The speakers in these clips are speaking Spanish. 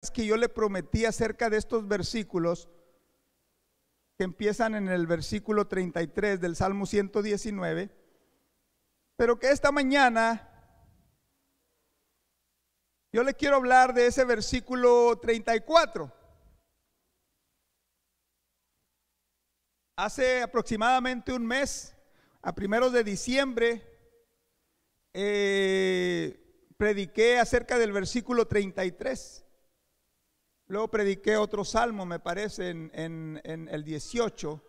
que yo le prometí acerca de estos versículos que empiezan en el versículo 33 del Salmo 119, pero que esta mañana yo le quiero hablar de ese versículo 34. Hace aproximadamente un mes, a primeros de diciembre, prediqué acerca del versículo 33. Luego prediqué otro salmo, me parece, en el 18.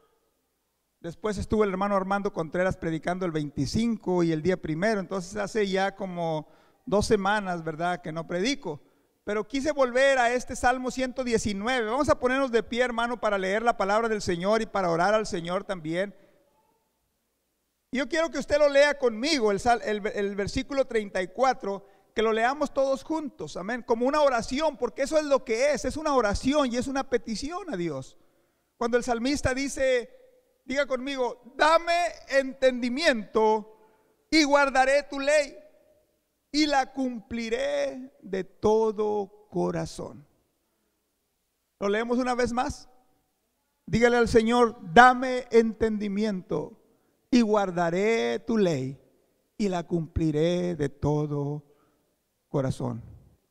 Después estuvo el hermano Armando Contreras predicando el 25 y el día primero. Entonces hace ya como 2 semanas, ¿verdad?, que no predico. Pero quise volver a este Salmo 119. Vamos a ponernos de pie, hermano, para leer la palabra del Señor y para orar al Señor también. Yo quiero que usted lo lea conmigo, el versículo 34, que lo leamos todos juntos, amén, como una oración, porque eso es lo que es una oración y es una petición a Dios. Cuando el salmista dice, diga conmigo, dame entendimiento y guardaré tu ley y la cumpliré de todo corazón. ¿Lo leemos una vez más? Dígale al Señor, dame entendimiento y guardaré tu ley y la cumpliré de todo corazón.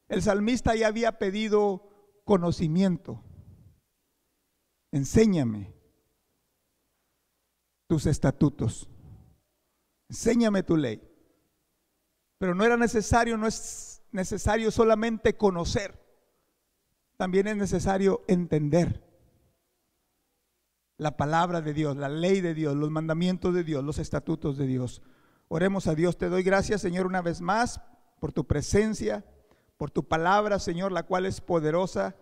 El salmista ya había pedido conocimiento. Enséñame tus estatutos, enséñame tu ley. Pero no era necesario, no es necesario solamente conocer, también es necesario entender la palabra de Dios, la ley de Dios, los mandamientos de Dios, los estatutos de Dios. Oremos a Dios. Te doy gracias, Señor, una vez más por tu presencia, por tu palabra, Señor, la cual es poderosa,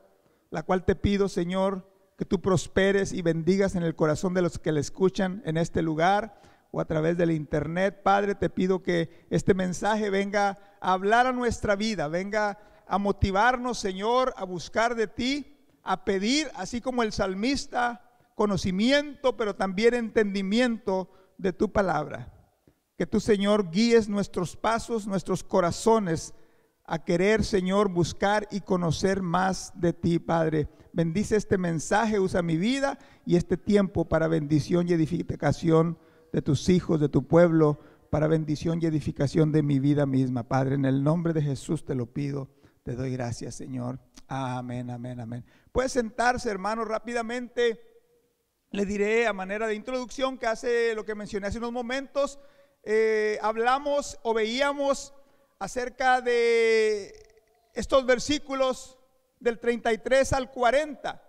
la cual te pido, Señor, que tú prosperes y bendigas en el corazón de los que le escuchan en este lugar o a través del internet. Padre, te pido que este mensaje venga a hablar a nuestra vida, venga a motivarnos, Señor, a buscar de ti, a pedir, así como el salmista, conocimiento, pero también entendimiento de tu palabra. Que tú, Señor, guíes nuestros pasos, nuestros corazones a querer, Señor, buscar y conocer más de ti, Padre. Bendice este mensaje, usa mi vida y este tiempo para bendición y edificación de tus hijos, de tu pueblo, para bendición y edificación de mi vida misma, Padre. En el nombre de Jesús te lo pido, te doy gracias, Señor. Amén, amén, amén. Puede sentarse, hermano, rápidamente. Le diré a manera de introducción que hace lo que mencioné hace unos momentos. Hablamos o veíamos acerca de estos versículos del 33 al 40.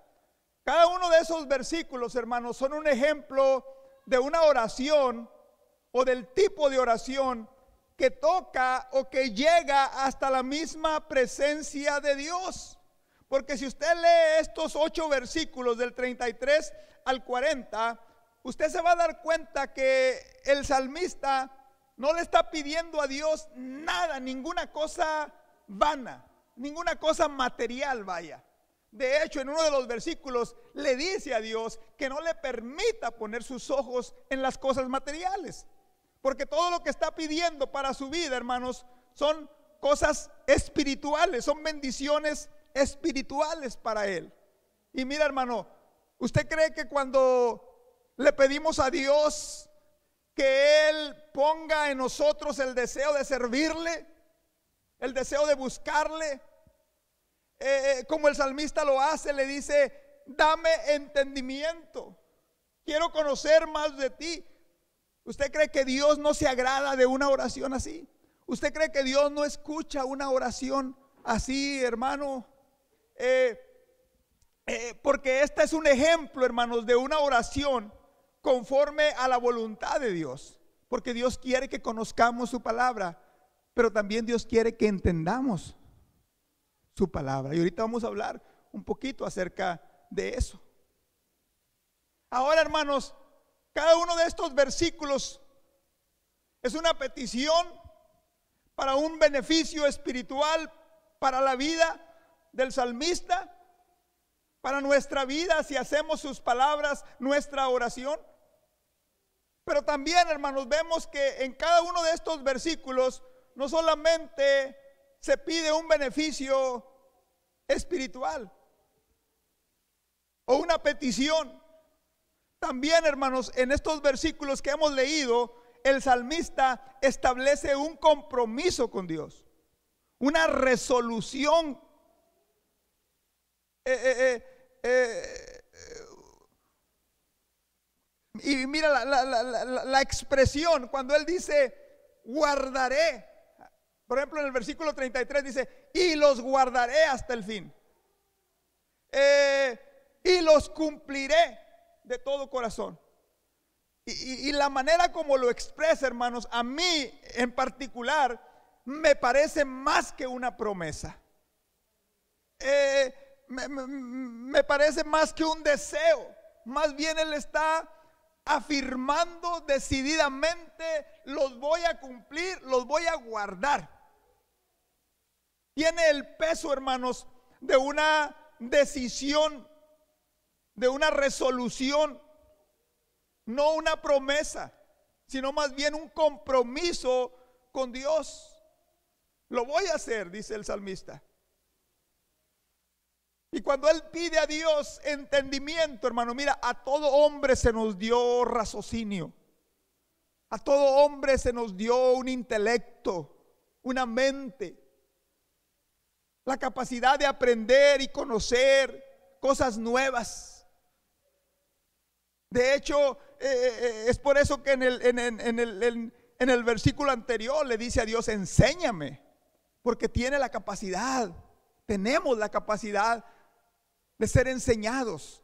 Cada uno de esos versículos, hermanos, son un ejemplo de una oración o del tipo de oración que toca o que llega hasta la misma presencia de Dios. Porque si usted lee estos 8 versículos del 33 al 40, usted se va a dar cuenta que el salmista no le está pidiendo a Dios nada, ninguna cosa vana, ninguna cosa material, vaya. De hecho, en uno de los versículos le dice a Dios que no le permita poner sus ojos en las cosas materiales, porque todo lo que está pidiendo para su vida, hermanos, son cosas espirituales, son bendiciones espirituales para él. Y mira, hermano, ¿usted cree que cuando le pedimos a Dios que Él ponga en nosotros el deseo de servirle, el deseo de buscarle, como el salmista lo hace, le dice, dame entendimiento, quiero conocer más de ti? ¿Usted cree que Dios no se agrada de una oración así? ¿Usted cree que Dios no escucha una oración así, hermano? Porque este es un ejemplo, hermanos, de una oración conforme a la voluntad de Dios. Porque Dios quiere que conozcamos su palabra, pero también Dios quiere que entendamos su palabra. Y ahorita vamos a hablar un poquito acerca de eso. Ahora, hermanos, cada uno de estos versículos es una petición para un beneficio espiritual para la vida del salmista, para nuestra vida si hacemos sus palabras nuestra oración. Pero también, hermanos, vemos que en cada uno de estos versículos no solamente se pide un beneficio espiritual o una petición. También, hermanos, en estos versículos que hemos leído, el salmista establece un compromiso con Dios, una resolución. Y mira la expresión cuando él dice guardaré. Por ejemplo, en el versículo 33 dice: y los guardaré hasta el fin, y los cumpliré de todo corazón. Y la manera como lo expresa, hermanos, a mí en particular me parece más que una promesa. Me parece más que un deseo. Más bien él está afirmando decididamente: los voy a cumplir, los voy a guardar. Tiene el peso, hermanos, de una decisión, de una resolución, no una promesa, sino más bien un compromiso con Dios. Lo voy a hacer, dice el salmista. Y cuando él pide a Dios entendimiento, hermano, mira, a todo hombre se nos dio raciocinio, a todo hombre se nos dio un intelecto, una mente, la capacidad de aprender y conocer cosas nuevas. De hecho, es por eso que en el versículo anterior le dice a Dios: enséñame, porque tiene la capacidad, tenemos la capacidad de ser enseñados,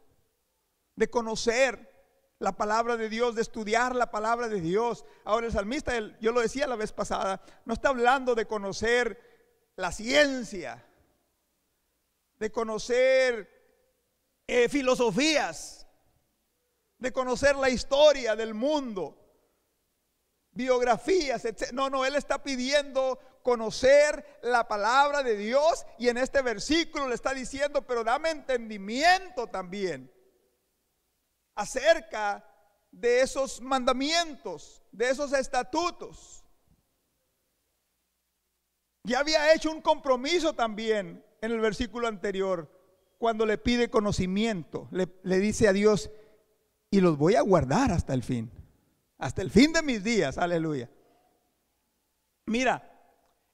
de conocer la palabra de Dios, de estudiar la palabra de Dios. Ahora el salmista, yo lo decía la vez pasada, no está hablando de conocer la ciencia, de conocer filosofías, de conocer la historia del mundo, biografías, etc. No, él está pidiendo conocer la palabra de Dios, y en este versículo le está diciendo: pero dame entendimiento también acerca de esos mandamientos, de esos estatutos. Ya había hecho un compromiso también en el versículo anterior, cuando le pide conocimiento, le dice a Dios: y los voy a guardar hasta el fin de mis días. Aleluya. Mira,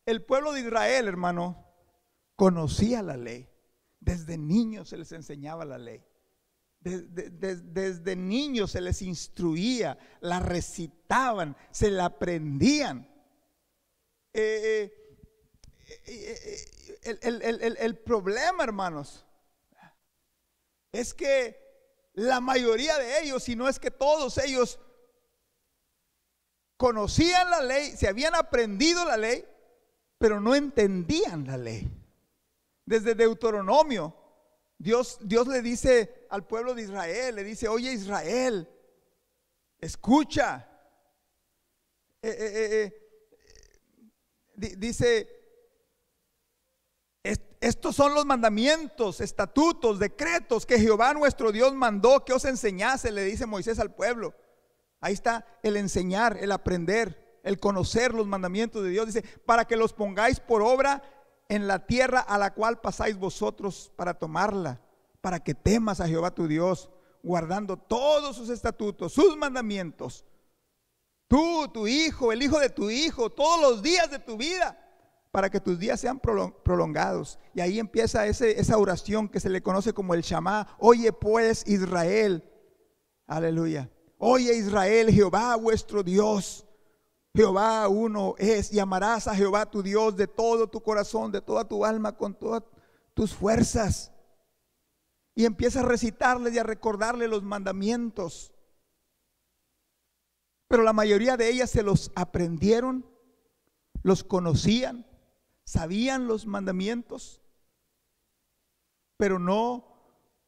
el pueblo de Israel, hermano, conocía la ley. Desde niños se les enseñaba la ley. Desde niños se les instruía, la recitaban, se la aprendían. El problema, hermanos, es que la mayoría de ellos, si no es que todos ellos, conocían la ley, se habían aprendido la ley, pero no entendían la ley. Desde Deuteronomio, Dios le dice al pueblo de Israel, le dice: oye Israel, escucha. Dice: estos son los mandamientos, estatutos, decretos que Jehová nuestro Dios mandó que os enseñase, le dice Moisés al pueblo. Ahí está el enseñar, el aprender, el conocer los mandamientos de Dios. Dice: para que los pongáis por obra en la tierra a la cual pasáis vosotros para tomarla, para que temas a Jehová tu Dios, guardando todos sus estatutos, sus mandamientos, tú, tu hijo, el hijo de tu hijo, todos los días de tu vida, para que tus días sean prolongados. Y ahí empieza esa oración que se le conoce como el Shamá. Oye pues Israel, aleluya. Oye Israel, Jehová vuestro Dios, Jehová uno es, y amarás a Jehová tu Dios de todo tu corazón, de toda tu alma, con todas tus fuerzas. Y empieza a recitarles y a recordarle los mandamientos. Pero la mayoría de ellas se los aprendieron, los conocían, sabían los mandamientos, pero no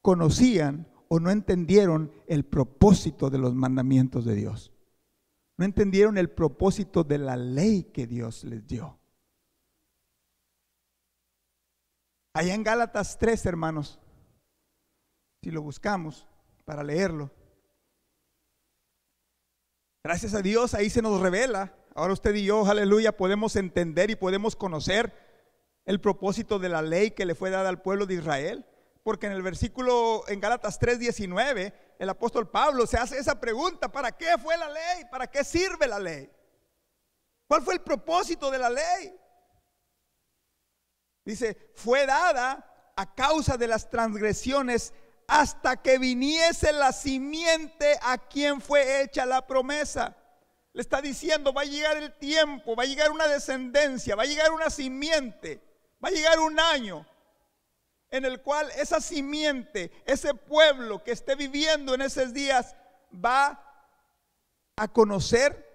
conocían o no entendieron el propósito de los mandamientos de Dios. No entendieron el propósito de la ley que Dios les dio. Allá en Gálatas 3, hermanos, si lo buscamos para leerlo, gracias a Dios ahí se nos revela. Ahora usted y yo, aleluya, podemos entender y podemos conocer el propósito de la ley que le fue dada al pueblo de Israel. Porque en Gálatas 3:19, el apóstol Pablo se hace esa pregunta: ¿para qué fue la ley? ¿Para qué sirve la ley? ¿Cuál fue el propósito de la ley? Dice, fue dada a causa de las transgresiones hasta que viniese la simiente a quien fue hecha la promesa. Le está diciendo, va a llegar el tiempo, va a llegar una descendencia, va a llegar una simiente, va a llegar un año en el cual esa simiente, ese pueblo que esté viviendo en esos días, va a conocer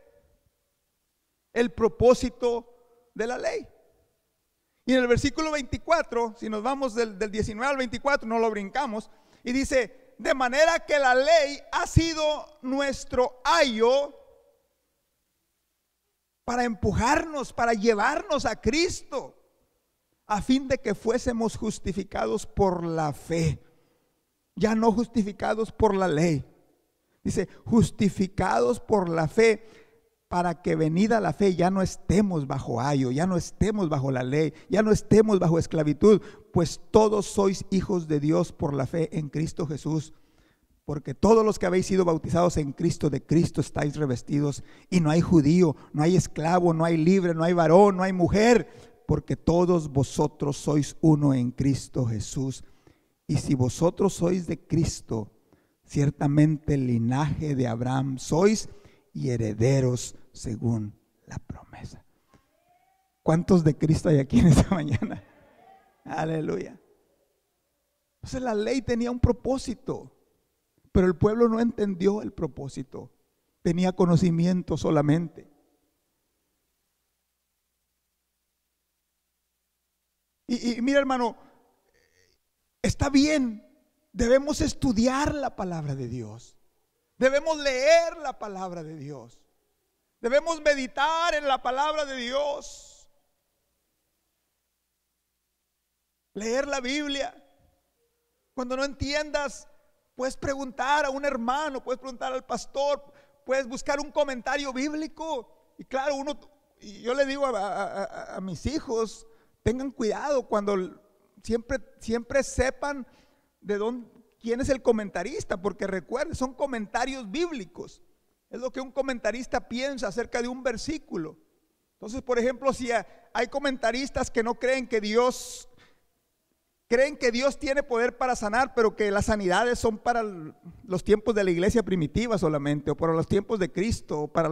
el propósito de la ley. Y en el versículo 24, si nos vamos del 19 al 24, no lo brincamos, y dice, de manera que la ley ha sido nuestro ayo para empujarnos, para llevarnos a Cristo, a fin de que fuésemos justificados por la fe, ya no justificados por la ley. Dice, justificados por la fe, para que venida la fe ya no estemos bajo ayo, ya no estemos bajo la ley, ya no estemos bajo esclavitud, pues todos sois hijos de Dios por la fe en Cristo Jesús. Porque todos los que habéis sido bautizados en Cristo, de Cristo estáis revestidos. Y no hay judío, no hay esclavo, no hay libre, no hay varón, no hay mujer, porque todos vosotros sois uno en Cristo Jesús. Y si vosotros sois de Cristo, ciertamente el linaje de Abraham sois, y herederos según la promesa. ¿Cuántos de Cristo hay aquí en esta mañana? Aleluya. Entonces la ley tenía un propósito, pero el pueblo no entendió el propósito. Tenía conocimiento solamente. Y mira, hermano, está bien, debemos estudiar la palabra de Dios. Debemos leer la palabra de Dios. Debemos meditar en la palabra de Dios. Leer la Biblia. Cuando no entiendas, puedes preguntar a un hermano, puedes preguntar al pastor, puedes buscar un comentario bíblico. Y claro, yo le digo a mis hijos, tengan cuidado cuando siempre sepan de dónde, quién es el comentarista, porque recuerden, son comentarios bíblicos. Es lo que un comentarista piensa acerca de un versículo. Entonces, por ejemplo, si hay comentaristas que no creen que Dios tiene poder para sanar, pero que las sanidades son para los tiempos de la iglesia primitiva solamente, o para los tiempos de Cristo, o para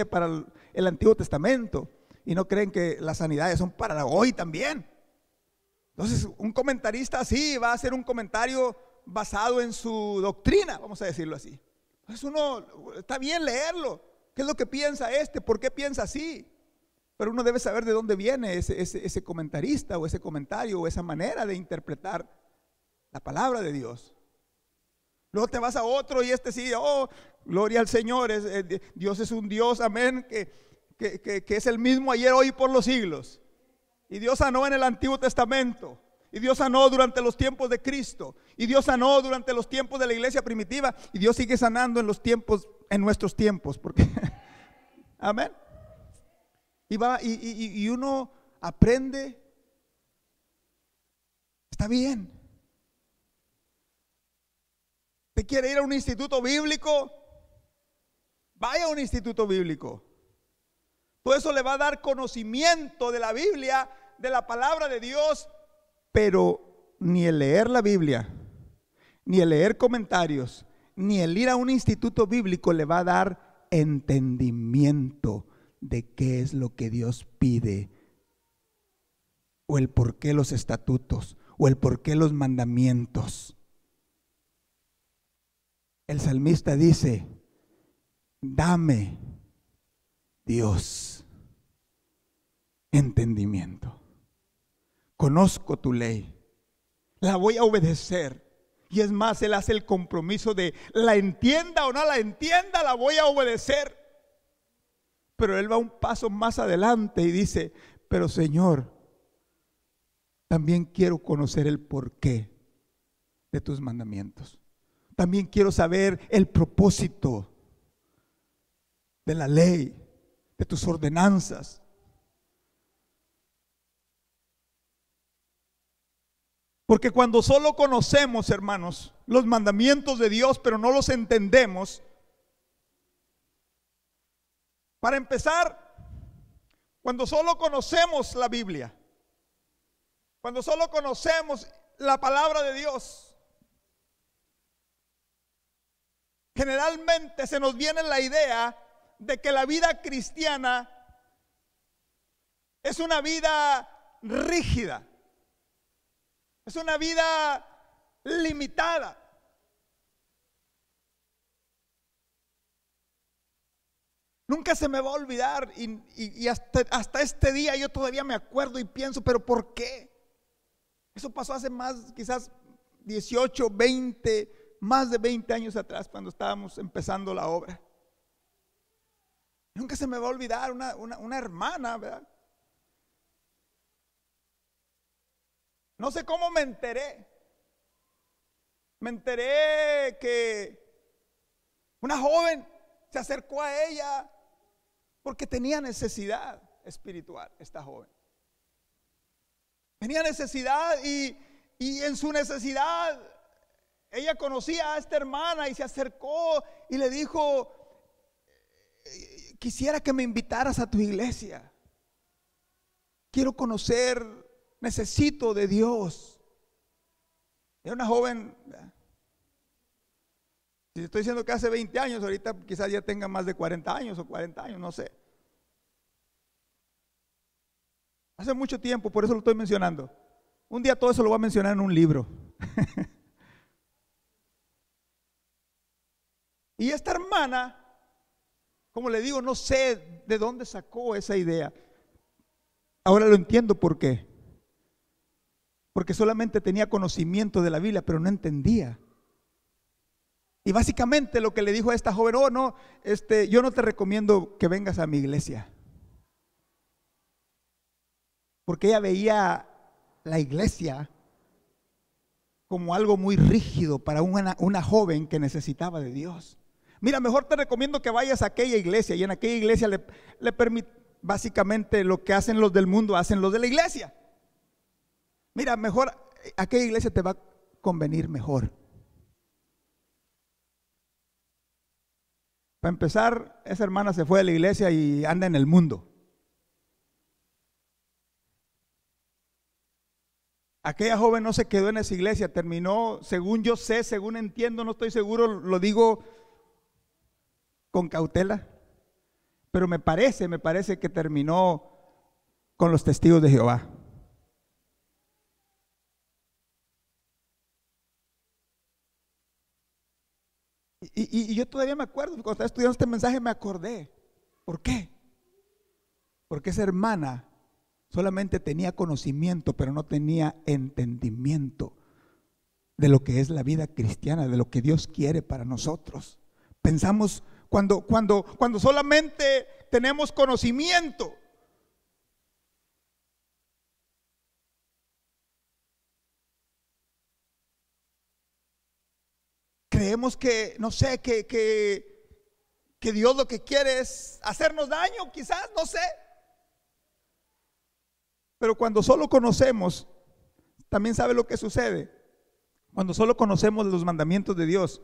para el Antiguo Testamento, y no creen que las sanidades son para hoy también. Entonces, un comentarista así va a hacer un comentario basado en su doctrina, vamos a decirlo así. Entonces está bien leerlo. ¿Qué es lo que piensa ¿Por qué piensa así? Pero uno debe saber de dónde viene ese comentarista, o ese comentario, o esa manera de interpretar la palabra de Dios. Luego te vas a otro y sí, gloria al Señor, Dios es un Dios, amén, que es el mismo ayer, hoy y por los siglos. Y Dios sanó en el Antiguo Testamento. Y Dios sanó durante los tiempos de Cristo. Y Dios sanó durante los tiempos de la iglesia primitiva. Y Dios sigue sanando en nuestros tiempos. Porque, amén. Y uno aprende. Está bien. ¿Usted quiere ir a un instituto bíblico? Vaya a un instituto bíblico. Todo eso le va a dar conocimiento de la Biblia, de la palabra de Dios. Pero ni el leer la Biblia, ni el leer comentarios, ni el ir a un instituto bíblico le va a dar entendimiento de qué es lo que Dios pide, o el por qué los estatutos, o el por qué los mandamientos. El salmista dice, dame, Dios, entendimiento. Conozco tu ley, la voy a obedecer. Y es más, él hace el compromiso de, la entienda o no la entienda, la voy a obedecer. Pero él va un paso más adelante y dice, pero Señor, también quiero conocer el porqué de tus mandamientos. También quiero saber el propósito de la ley, de tus ordenanzas. Porque cuando solo conocemos, hermanos, los mandamientos de Dios, pero no los entendemos, para empezar, cuando solo conocemos la Biblia, cuando solo conocemos la palabra de Dios, generalmente se nos viene la idea de que la vida cristiana es una vida rígida, es una vida limitada. Nunca se me va a olvidar y hasta este día yo todavía me acuerdo y pienso, pero ¿por qué? Eso pasó hace más, quizás 18, 20, más de 20 años atrás, cuando estábamos empezando la obra. Nunca se me va a olvidar una hermana, ¿verdad? No sé cómo me enteré. Me enteré que una joven se acercó a ella porque tenía necesidad espiritual, esta joven. Tenía necesidad y en su necesidad ella conocía a esta hermana y se acercó y le dijo: quisiera que me invitaras a tu iglesia. Quiero conocer, necesito de Dios. Era una joven, si estoy diciendo que hace 20 años, ahorita quizás ya tenga más de 40 años o 40 años, no sé. Hace mucho tiempo, por eso lo estoy mencionando. Un día todo eso lo voy a mencionar en un libro. Y esta hermana, como le digo, no sé de dónde sacó esa idea. Ahora lo entiendo por qué. Porque solamente tenía conocimiento de la Biblia, pero no entendía. Y básicamente lo que le dijo a esta joven: oh no, yo no te recomiendo que vengas a mi iglesia. Porque ella veía la iglesia como algo muy rígido para una joven que necesitaba de Dios. Mira, mejor te recomiendo que vayas a aquella iglesia, y en aquella iglesia le permite, básicamente lo que hacen los del mundo, hacen los de la iglesia. Mira, mejor aquella iglesia te va a convenir mejor. Para empezar, esa hermana se fue de la iglesia y anda en el mundo. Aquella joven no se quedó en esa iglesia, terminó, según yo sé, según entiendo, no estoy seguro, lo digo con cautela, pero me parece que terminó con los testigos de Jehová. Y yo todavía me acuerdo, cuando estaba estudiando este mensaje me acordé. ¿Por qué? Porque esa hermana solamente tenía conocimiento, pero no tenía entendimiento de lo que es la vida cristiana, de lo que Dios quiere para nosotros. Pensamos, cuando solamente tenemos conocimiento, creemos que, no sé, que Dios lo que quiere es hacernos daño, quizás, no sé. Pero cuando solo conocemos, también sabe lo que sucede. Cuando solo conocemos los mandamientos de Dios,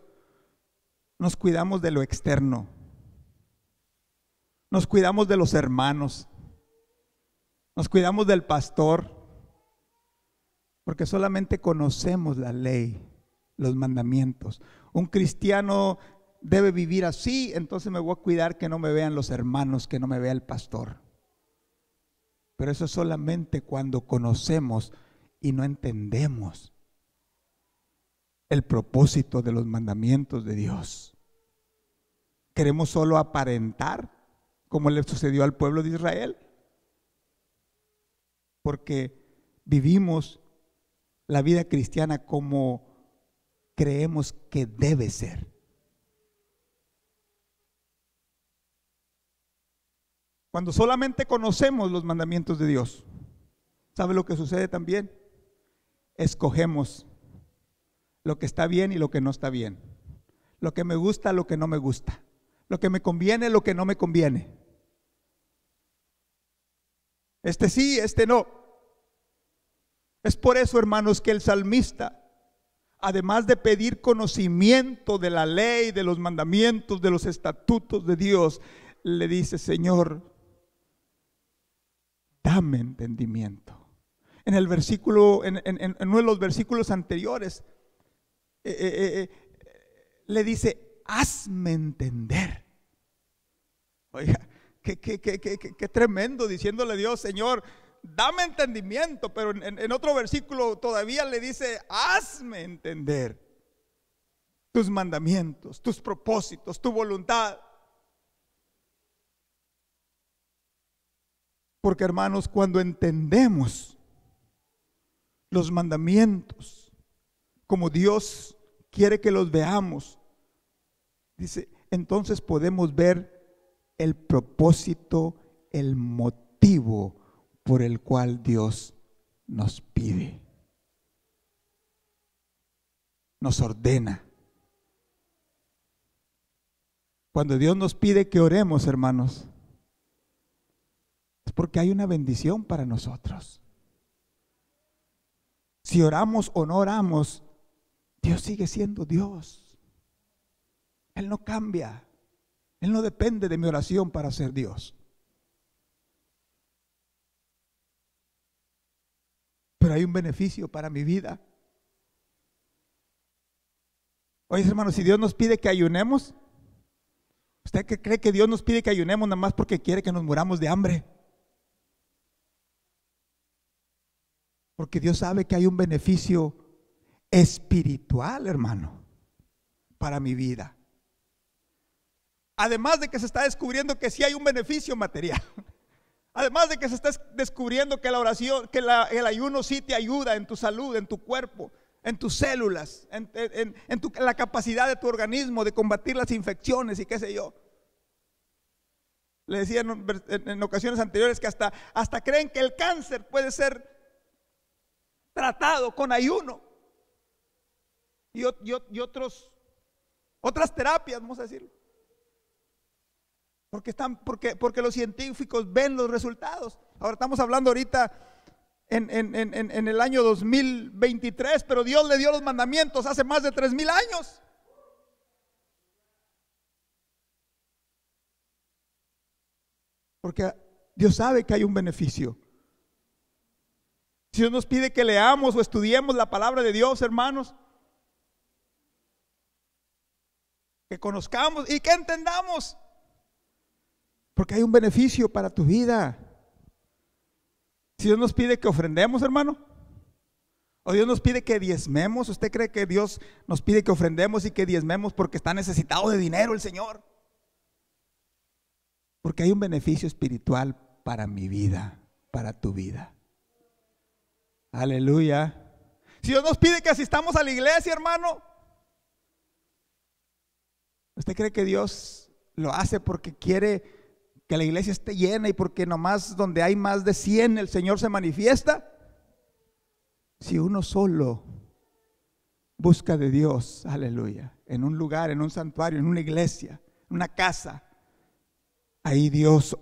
nos cuidamos de lo externo. Nos cuidamos de los hermanos. Nos cuidamos del pastor. Porque solamente conocemos la ley, los mandamientos. Un cristiano debe vivir así, entonces me voy a cuidar que no me vean los hermanos, que no me vea el pastor. Pero eso es solamente cuando conocemos y no entendemos el propósito de los mandamientos de Dios. Queremos solo aparentar, como le sucedió al pueblo de Israel, porque vivimos la vida cristiana como creemos que debe ser. Cuando solamente conocemos los mandamientos de Dios, ¿sabe lo que sucede también? Escogemos lo que está bien y lo que no está bien, lo que me gusta, lo que no me gusta, lo que me conviene, lo que no me conviene. Este sí, este no. Es por eso, hermanos, que el salmista, además de pedir conocimiento de la ley, de los mandamientos, de los estatutos de Dios, le dice: Señor, dame entendimiento. En el versículo, en uno de los versículos anteriores, le dice: hazme entender. Oiga, qué tremendo, diciéndole a Dios: Señor, dame entendimiento. Pero en otro versículo todavía le dice: hazme entender tus mandamientos, tus propósitos, tu voluntad. Porque, hermanos, cuando entendemos los mandamientos como Dios quiere que los veamos, dice, entonces podemos ver el propósito, el motivo por el cual Dios nos pide, nos ordena. Cuando Dios nos pide que oremos, hermanos, es porque hay una bendición para nosotros. Si oramos o no oramos, Dios sigue siendo Dios. Él no cambia. Él no depende de mi oración para ser Dios. Pero hay un beneficio para mi vida. Oye, hermanos, si Dios nos pide que ayunemos, ¿usted qué cree que Dios nos pide que ayunemos nada más porque quiere que nos muramos de hambre? Porque Dios sabe que hay un beneficio espiritual, hermano, para mi vida. Además de que se está descubriendo que sí hay un beneficio material. Además de que se está descubriendo que la oración, que el ayuno sí te ayuda en tu salud, en tu cuerpo, en tus células, en la capacidad de tu organismo de combatir las infecciones y qué sé yo. Le decía en ocasiones anteriores que hasta creen que el cáncer puede ser tratado con ayuno y otras terapias, vamos a decirlo. Porque los científicos ven los resultados. Ahora estamos hablando ahorita en el año 2023, pero Dios le dio los mandamientos hace más de 3000 años. Porque Dios sabe que hay un beneficio. Si Dios nos pide que leamos o estudiemos la palabra de Dios, hermanos, que conozcamos y que entendamos, porque hay un beneficio para tu vida. Si Dios nos pide que ofrendemos, hermano, o Dios nos pide que diezmemos, ¿usted cree que Dios nos pide que ofrendemos y que diezmemos porque está necesitado de dinero el Señor? Porque hay un beneficio espiritual para mi vida, para tu vida. Aleluya. Si Dios nos pide que asistamos a la iglesia, hermano, ¿usted cree que Dios lo hace porque quiere que la iglesia esté llena y porque nomás donde hay más de 100 el Señor se manifiesta? Si uno solo busca de Dios, aleluya, en un lugar, en un santuario, en una iglesia, en una casa, ahí Dios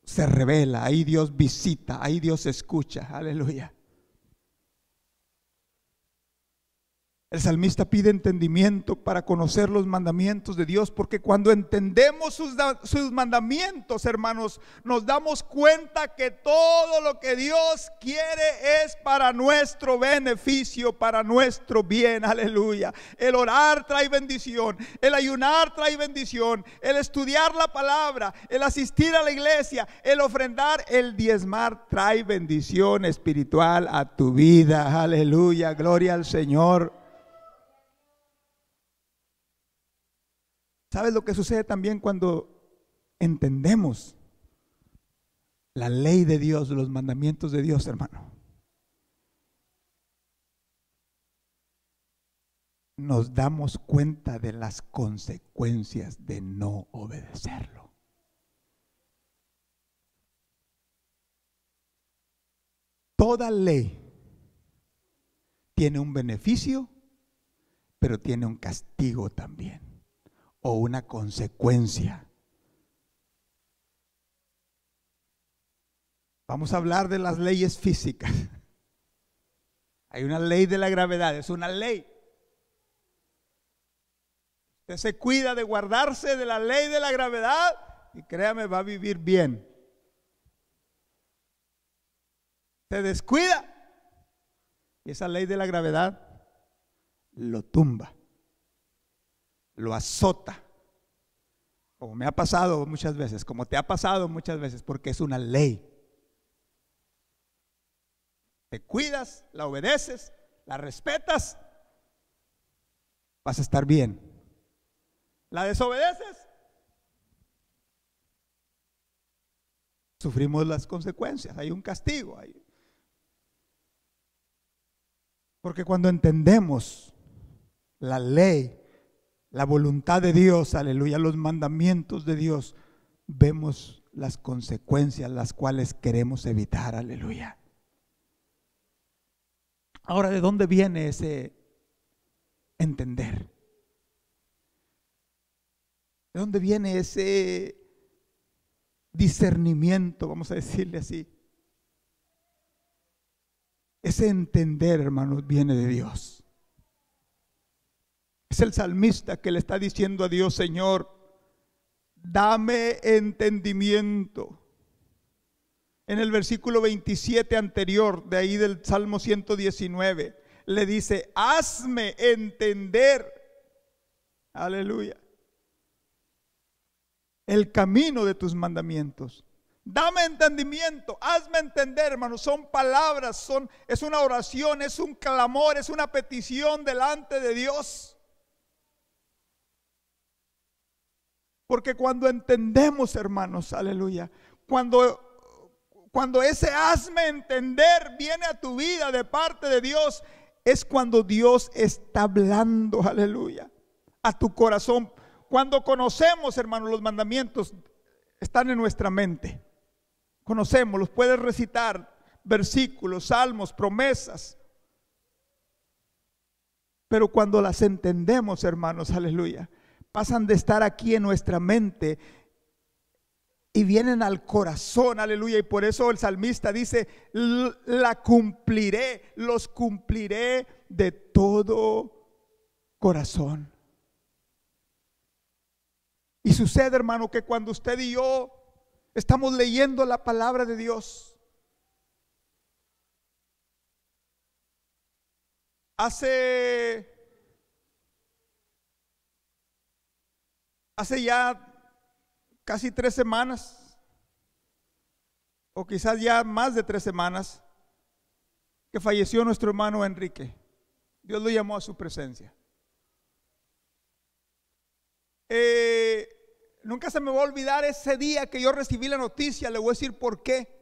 se revela, ahí Dios visita, ahí Dios escucha, aleluya. El salmista pide entendimiento para conocer los mandamientos de Dios, porque cuando entendemos sus mandamientos, hermanos, nos damos cuenta que todo lo que Dios quiere es para nuestro beneficio, para nuestro bien, aleluya. El orar trae bendición, el ayunar trae bendición, el estudiar la palabra, el asistir a la iglesia, el ofrendar, el diezmar trae bendición espiritual a tu vida, aleluya, gloria al Señor. ¿Sabes lo que sucede también cuando entendemos la ley de Dios, los mandamientos de Dios, hermano? Nos damos cuenta de las consecuencias de no obedecerlo. Toda ley tiene un beneficio, pero tiene un castigo también, o una consecuencia. Vamos a hablar de las leyes físicas. Hay una ley de la gravedad, es una ley. Usted se cuida de guardarse de la ley de la gravedad y créame, va a vivir bien. Se descuida y esa ley de la gravedad lo tumba, lo azota, como me ha pasado muchas veces, como te ha pasado muchas veces, porque es una ley. Te cuidas, la obedeces, la respetas, vas a estar bien. La desobedeces, sufrimos las consecuencias, hay un castigo ahí. Porque cuando entendemos la ley, la voluntad de Dios, aleluya, los mandamientos de Dios, vemos las consecuencias las cuales queremos evitar, aleluya. Ahora, ¿de dónde viene ese entender? ¿De dónde viene ese discernimiento, vamos a decirle así? Ese entender, hermanos, viene de Dios. Es el salmista que le está diciendo a Dios: Señor, dame entendimiento. En el versículo 27 anterior, de ahí del Salmo 119, le dice: hazme entender, aleluya, el camino de tus mandamientos. Dame entendimiento, hazme entender, hermanos. Son palabras, es una oración, es un clamor, es una petición delante de Dios. Porque cuando entendemos, hermanos, aleluya, cuando ese hazme entender viene a tu vida de parte de Dios, es cuando Dios está hablando, aleluya, a tu corazón. Cuando conocemos, hermanos, los mandamientos están en nuestra mente. Conocemos, los puedes recitar, versículos, salmos, promesas. Pero cuando las entendemos, hermanos, aleluya, pasan de estar aquí en nuestra mente y vienen al corazón, aleluya. Y por eso el salmista dice: la cumpliré, los cumpliré de todo corazón. Y sucede, hermano, que cuando usted y yo estamos leyendo la palabra de Dios, hace ya casi 3 semanas, o quizás ya más de 3 semanas, que falleció nuestro hermano Enrique. Dios lo llamó a su presencia. Nunca se me va a olvidar ese día que yo recibí la noticia. Le voy a decir por qué.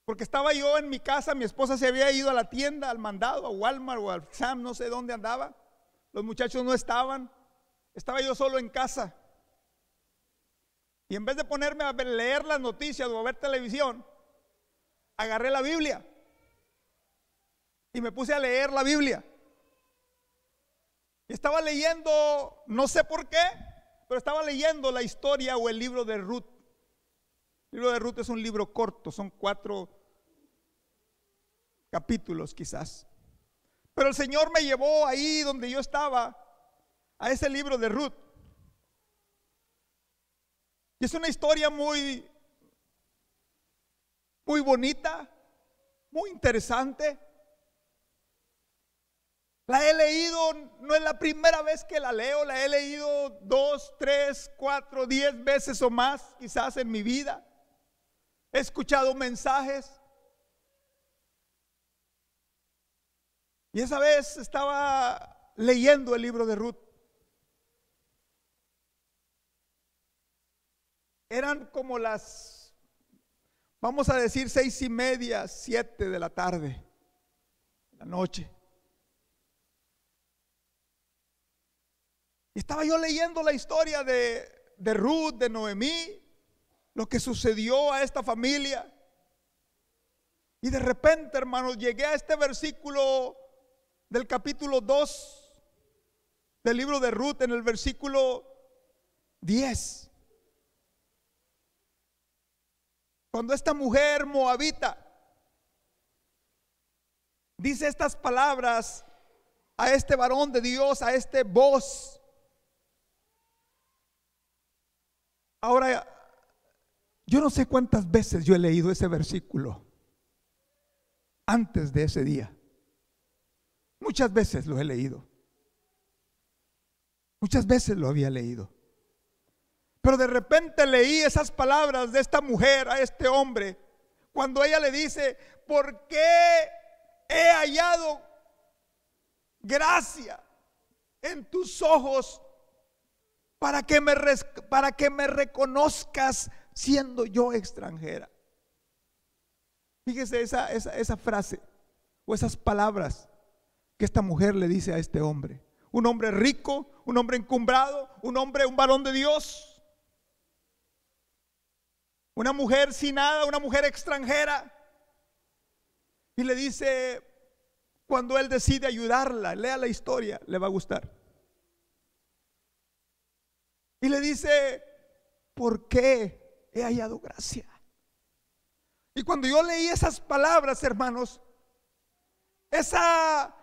Porque estaba yo en mi casa, mi esposa se había ido a la tienda, al mandado, a Walmart o al Sam, no sé dónde andaba. Los muchachos no estaban. Estaba yo solo en casa. Y en vez de ponerme a leer las noticias o a ver televisión, agarré la Biblia y me puse a leer la Biblia. Y estaba leyendo, no sé por qué, pero estaba leyendo la historia o el libro de Ruth. El libro de Ruth es un libro corto, son 4 capítulos quizás. Pero el Señor me llevó ahí donde yo estaba, a ese libro de Ruth. Y es una historia muy bonita, muy interesante. La he leído, no es la primera vez que la leo, la he leído 2, 3, 4, 10 veces o más quizás en mi vida. He escuchado mensajes. Y esa vez estaba leyendo el libro de Ruth. Eran como las, vamos a decir, 6:30, 7 de la tarde, la noche. Y estaba yo leyendo la historia de Ruth, de Noemí, lo que sucedió a esta familia. Y de repente, hermanos, llegué a este versículo del capítulo 2 del libro de Ruth, en el versículo 10. Cuando esta mujer moabita dice estas palabras a este varón de Dios, a este Booz. Ahora, yo no sé cuántas veces yo he leído ese versículo antes de ese día. Muchas veces lo he leído. Muchas veces lo había leído. Pero de repente leí esas palabras de esta mujer a este hombre, cuando ella le dice: ¿por qué he hallado gracia en tus ojos para que me reconozcas siendo yo extranjera? Fíjese esa frase o esas palabras que esta mujer le dice a este hombre. Un hombre rico, un hombre encumbrado, un varón de Dios. Una mujer sin nada, una mujer extranjera. Y le dice, cuando él decide ayudarla, lea la historia, le va a gustar. Y le dice: ¿por qué he hallado gracia? Y cuando yo leí esas palabras, hermanos, esa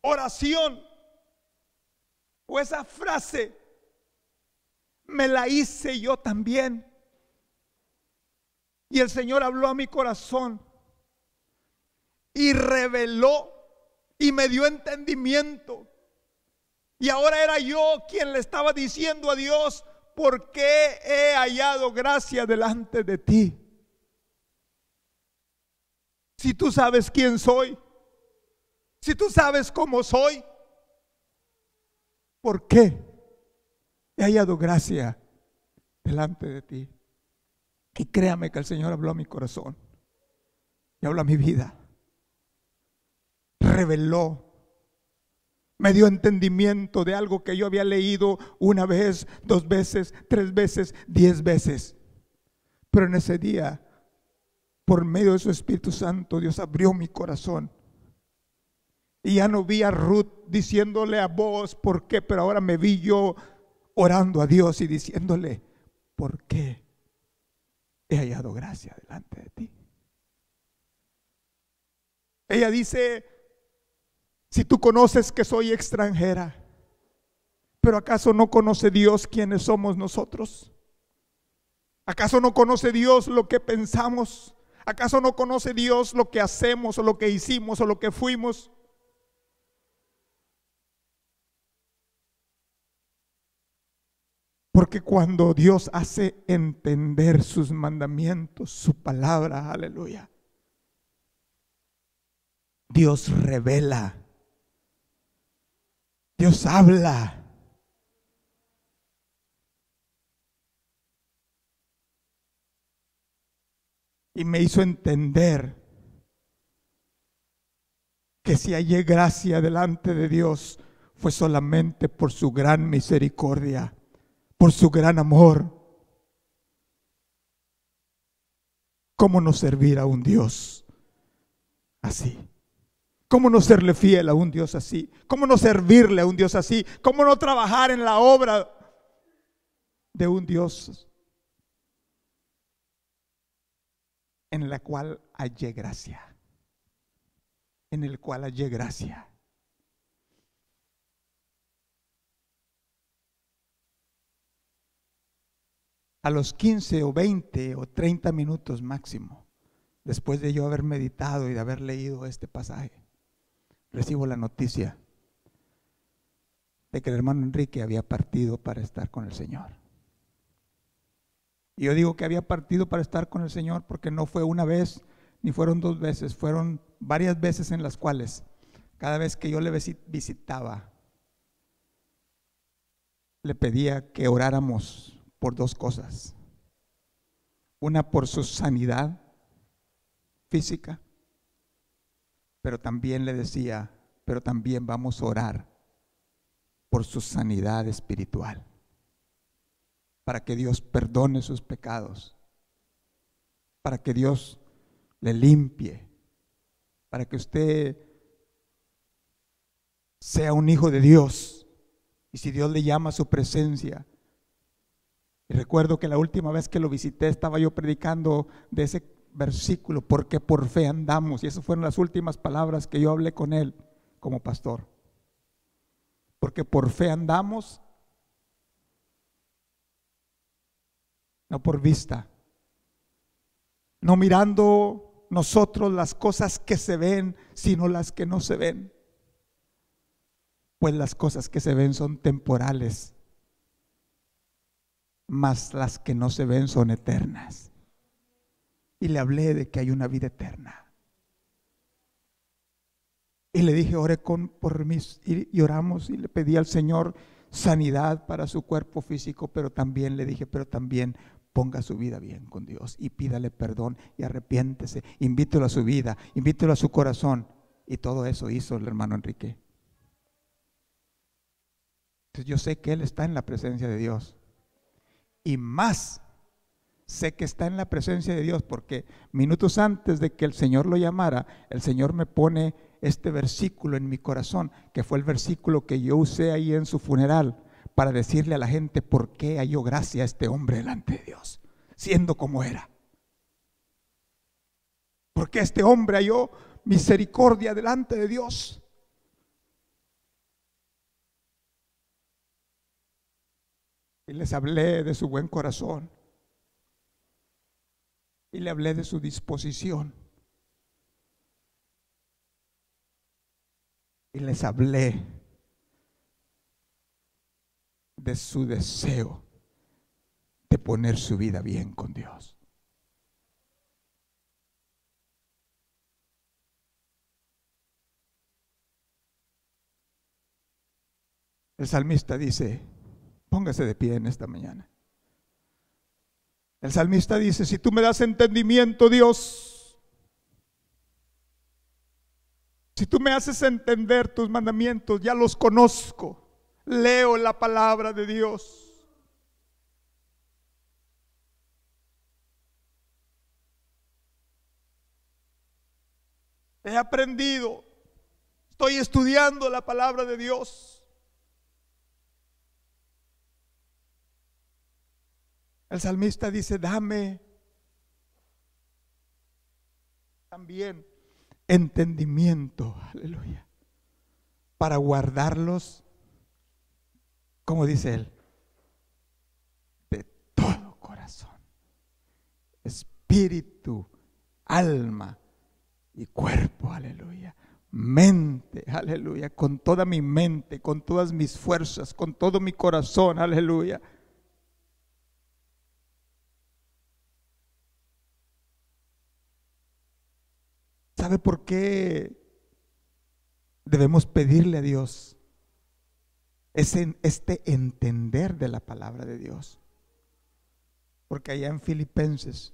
oración o esa frase, me la hice yo también. Y el Señor habló a mi corazón y reveló y me dio entendimiento. Y ahora era yo quien le estaba diciendo a Dios: ¿por qué he hallado gracia delante de ti? Si tú sabes quién soy, si tú sabes cómo soy, ¿por qué he hallado gracia delante de ti? Y créame que el Señor habló a mi corazón y habló a mi vida. Reveló, me dio entendimiento de algo que yo había leído una vez, 2 veces, 3 veces, 10 veces. Pero en ese día, por medio de su Espíritu Santo, Dios abrió mi corazón. Y ya no vi a Ruth diciéndole a Booz por qué, pero ahora me vi yo orando a Dios y diciéndole: ¿por qué he hallado gracia delante de ti? Ella dice: si tú conoces que soy extranjera, ¿pero acaso no conoce Dios quiénes somos nosotros? ¿Acaso no conoce Dios lo que pensamos? ¿Acaso no conoce Dios lo que hacemos o lo que hicimos o lo que fuimos? Porque cuando Dios hace entender sus mandamientos, su palabra, aleluya, Dios revela, Dios habla. Y me hizo entender que si hallé gracia delante de Dios, fue solamente por su gran misericordia, por su gran amor. ¿Cómo no servir a un Dios así? ¿Cómo no serle fiel a un Dios así? ¿Cómo no servirle a un Dios así? ¿Cómo no trabajar en la obra de un Dios en la cual hallé gracia? En el cual hallé gracia. A los 15 o 20 o 30 minutos máximo, después de yo haber meditado y de haber leído este pasaje, recibo la noticia de que el hermano Enrique había partido para estar con el Señor. Y yo digo que había partido para estar con el Señor porque no fue una vez, ni fueron 2 veces, fueron varias veces en las cuales, cada vez que yo le visitaba, le pedía que oráramos por 2 cosas. Una, por su sanidad física, pero también le decía: pero también vamos a orar por su sanidad espiritual, para que Dios perdone sus pecados, para que Dios le limpie, para que usted sea un hijo de Dios. Y si Dios le llama a su presencia. Y recuerdo que la última vez que lo visité estaba yo predicando de ese versículo, porque por fe andamos. Y esas fueron las últimas palabras que yo hablé con él como pastor. Porque por fe andamos, no por vista, no mirando nosotros las cosas que se ven, sino las que no se ven. Pues las cosas que se ven son temporales, mas las que no se ven son eternas. Y le hablé de que hay una vida eterna. Y le dije, ore por mí, y oramos y le pedí al Señor sanidad para su cuerpo físico, pero también le dije, pero también ponga su vida bien con Dios y pídale perdón y arrepiéntese, invítelo a su vida, invítelo a su corazón. Y todo eso hizo el hermano Enrique. Entonces yo sé que él está en la presencia de Dios. Y más sé que está en la presencia de Dios porque minutos antes de que el Señor lo llamara, el Señor me pone este versículo en mi corazón, que fue el versículo que yo usé ahí en su funeral para decirle a la gente por qué halló gracia a este hombre delante de Dios, siendo como era. Porque este hombre halló misericordia delante de Dios. Y les hablé de su buen corazón. Y le hablé de su disposición. Y les hablé de su deseo de poner su vida bien con Dios. El salmista dice, póngase de pie en esta mañana. El salmista dice, si tú me das entendimiento, Dios, si tú me haces entender tus mandamientos, ya los conozco, leo la palabra de Dios. He aprendido, estoy estudiando la palabra de Dios. El salmista dice, dame también entendimiento, aleluya, para guardarlos, como dice él, de todo corazón, espíritu, alma y cuerpo, aleluya, mente, aleluya, con toda mi mente, con todas mis fuerzas, con todo mi corazón, aleluya. ¿Sabe por qué debemos pedirle a Dios este entender de la palabra de Dios? Porque allá en Filipenses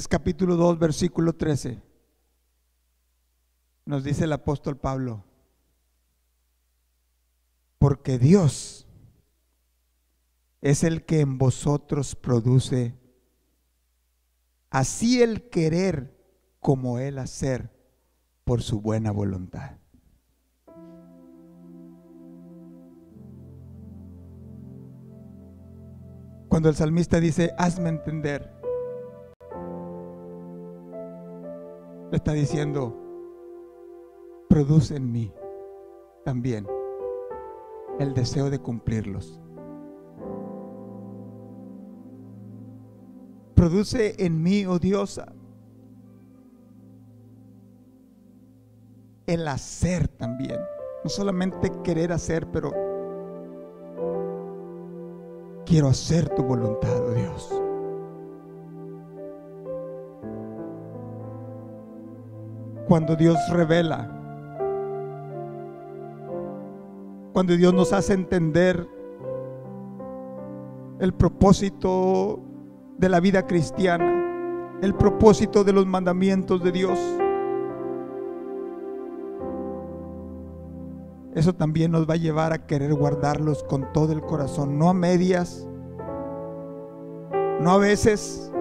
capítulo 2 versículo 13 nos dice el apóstol Pablo, porque Dios es el que en vosotros produce así el querer como el hacer por su buena voluntad. Cuando el salmista dice, hazme entender, le está diciendo, produce en mí también el deseo de cumplirlos. Produce en mí, oh Dios, el hacer también. No solamente querer hacer, pero quiero hacer tu voluntad, oh Dios. Cuando Dios revela, cuando Dios nos hace entender el propósito de la vida cristiana, el propósito de los mandamientos de Dios, eso también nos va a llevar a querer guardarlos con todo el corazón, no a medias, no a veces,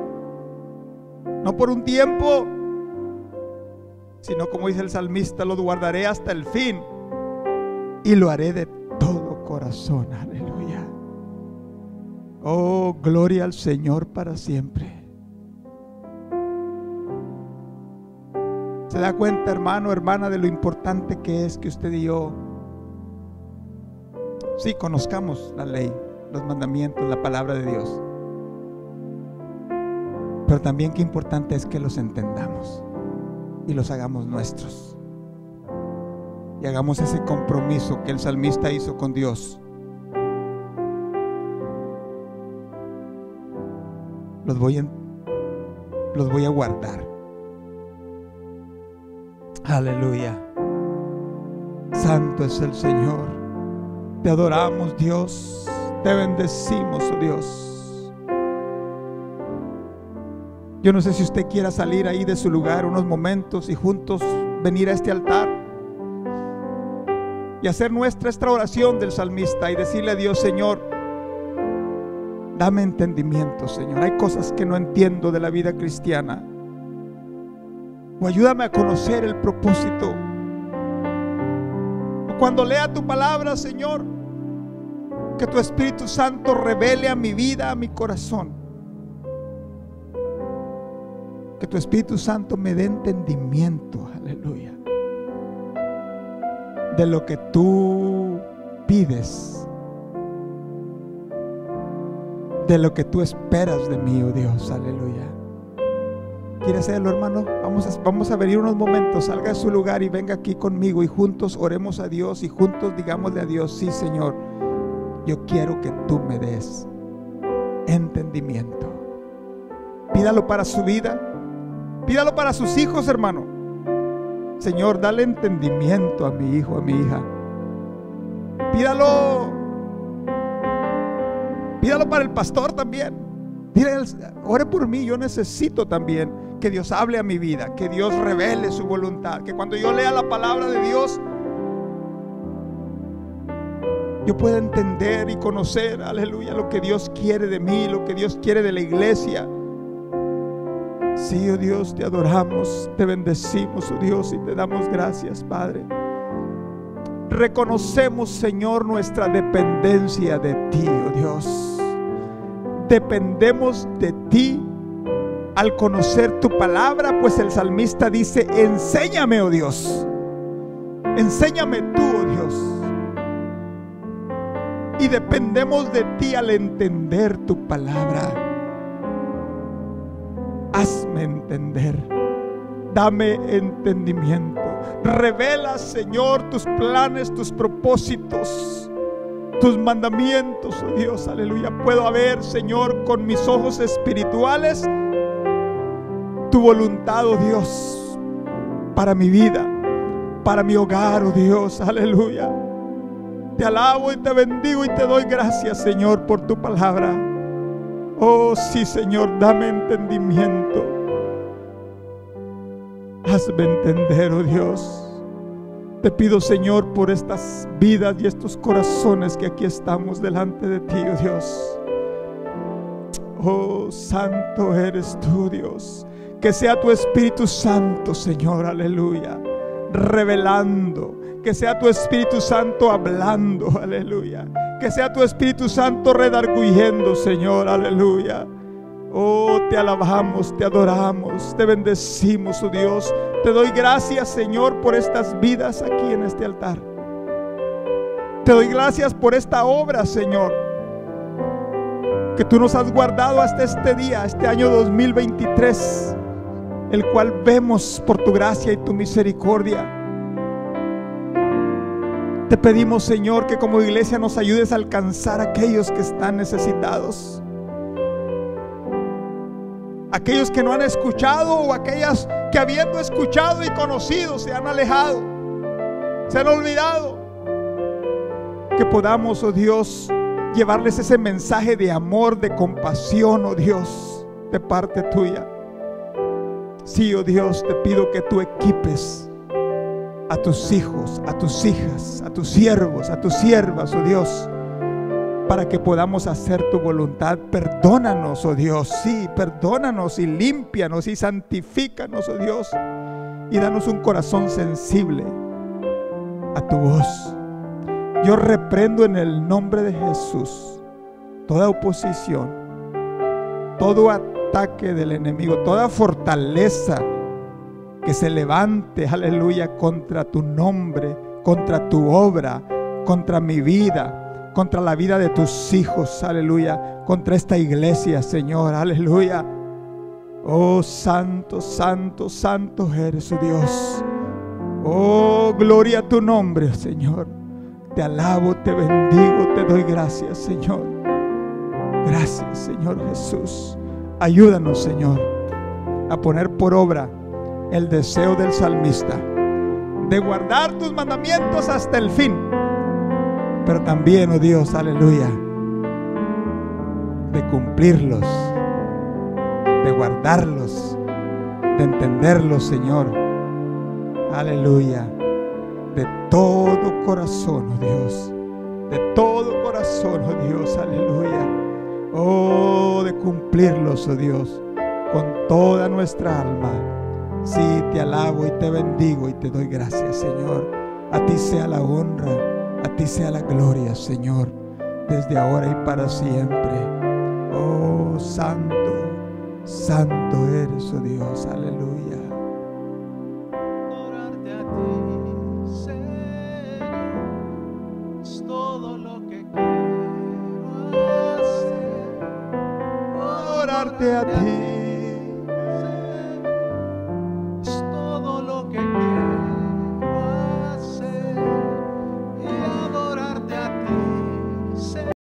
no por un tiempo, sino como dice el salmista, los guardaré hasta el fin y lo haré de todo corazón. Aleluya. Oh, gloria al Señor para siempre. ¿Se da cuenta, hermano, hermana, de lo importante que es que usted y yo sí conozcamos la ley, los mandamientos, la palabra de Dios? Pero también qué importante es que los entendamos y los hagamos nuestros, y hagamos ese compromiso que el salmista hizo con Dios. Los voy a guardar. Aleluya. Santo es el Señor. Te adoramos, Dios. Te bendecimos, oh Dios. Yo no sé si usted quiera salir ahí de su lugar unos momentos y juntos venir a este altar y hacer nuestra esta oración del salmista y decirle a Dios: Señor, dame entendimiento, Señor. Hay cosas que no entiendo de la vida cristiana. O ayúdame a conocer el propósito. O cuando lea tu palabra, Señor, que tu Espíritu Santo revele a mi vida, a mi corazón. Que tu Espíritu Santo me dé entendimiento, aleluya, de lo que tú pides, de lo que tú esperas de mí, oh Dios, aleluya. ¿Quiere hacerlo, hermano? Vamos a venir unos momentos. Salga de su lugar y venga aquí conmigo y juntos oremos a Dios y juntos digámosle a Dios: sí, Señor, yo quiero que tú me des entendimiento. Pídalo para su vida, pídalo para sus hijos, hermano. Señor, dale entendimiento a mi hijo, a mi hija. Pídalo para el pastor también. Dile: ore por mí, yo necesito también que Dios hable a mi vida, que Dios revele su voluntad, que cuando yo lea la palabra de Dios yo pueda entender y conocer, aleluya, lo que Dios quiere de mí, lo que Dios quiere de la iglesia. Sí, oh Dios, te adoramos, te bendecimos, oh Dios, y te damos gracias, Padre. Reconocemos, Señor, nuestra dependencia de ti, oh Dios. Dependemos de ti al conocer tu palabra, pues el salmista dice: enséñame, oh Dios, enséñame tú, oh Dios. Y dependemos de ti al entender tu palabra. Hazme entender, dame entendimiento. Revela, Señor, tus planes, tus propósitos, tus mandamientos, oh Dios, aleluya. Puedo ver, Señor, con mis ojos espirituales tu voluntad, oh Dios, para mi vida, para mi hogar, oh Dios, aleluya. Te alabo y te bendigo y te doy gracias, Señor, por tu palabra. Oh sí, Señor, dame entendimiento. Hazme entender, oh Dios. Te pido, Señor, por estas vidas y estos corazones que aquí estamos delante de ti, oh Dios. Oh, santo eres tú, Dios. Que sea tu Espíritu Santo, Señor, aleluya, revelando. Que sea tu Espíritu Santo hablando, aleluya. Que sea tu Espíritu Santo redarguyendo, Señor, aleluya. Oh, te alabamos, te adoramos, te bendecimos, oh Dios. Te doy gracias, Señor, por estas vidas aquí en este altar. Te doy gracias por esta obra, Señor, que tú nos has guardado hasta este día, este año 2023, el cual vemos por tu gracia y tu misericordia. Te pedimos, Señor, que como iglesia nos ayudes a alcanzar a aquellos que están necesitados, aquellos que no han escuchado, o aquellas que habiendo escuchado y conocido se han alejado, se han olvidado. Que podamos, oh Dios, llevarles ese mensaje de amor, de compasión, oh Dios, de parte tuya. Sí, oh Dios, te pido que tú equipes a tus hijos, a tus hijas, a tus siervos, a tus siervas, oh Dios, para que podamos hacer tu voluntad. Perdónanos, oh Dios, sí, perdónanos y límpianos y santifícanos, oh Dios, y danos un corazón sensible a tu voz. Yo reprendo en el nombre de Jesús toda oposición, todo ataque del enemigo, toda fortaleza que se levante, aleluya, contra tu nombre, contra tu obra, contra mi vida, contra la vida de tus hijos, aleluya, contra esta iglesia, Señor, aleluya. Oh, santo, santo, santo eres, oh Dios. Oh, gloria a tu nombre, Señor. Te alabo, te bendigo, te doy gracias, Señor. Gracias, Señor Jesús. Ayúdanos, Señor, a poner por obra el deseo del salmista de guardar tus mandamientos hasta el fin, pero también, oh Dios, aleluya, de cumplirlos, de guardarlos, de entenderlos, Señor, aleluya, de todo corazón, oh Dios, de todo corazón, oh Dios, aleluya, oh, de cumplirlos, oh Dios, con toda nuestra alma. Sí, te alabo y te bendigo y te doy gracias, Señor. A ti sea la honra, a ti sea la gloria, Señor, desde ahora y para siempre. Oh, santo, santo eres, oh Dios, aleluya. Adorarte a ti, Señor, es todo lo que quiero hacer. Adorarte a ti.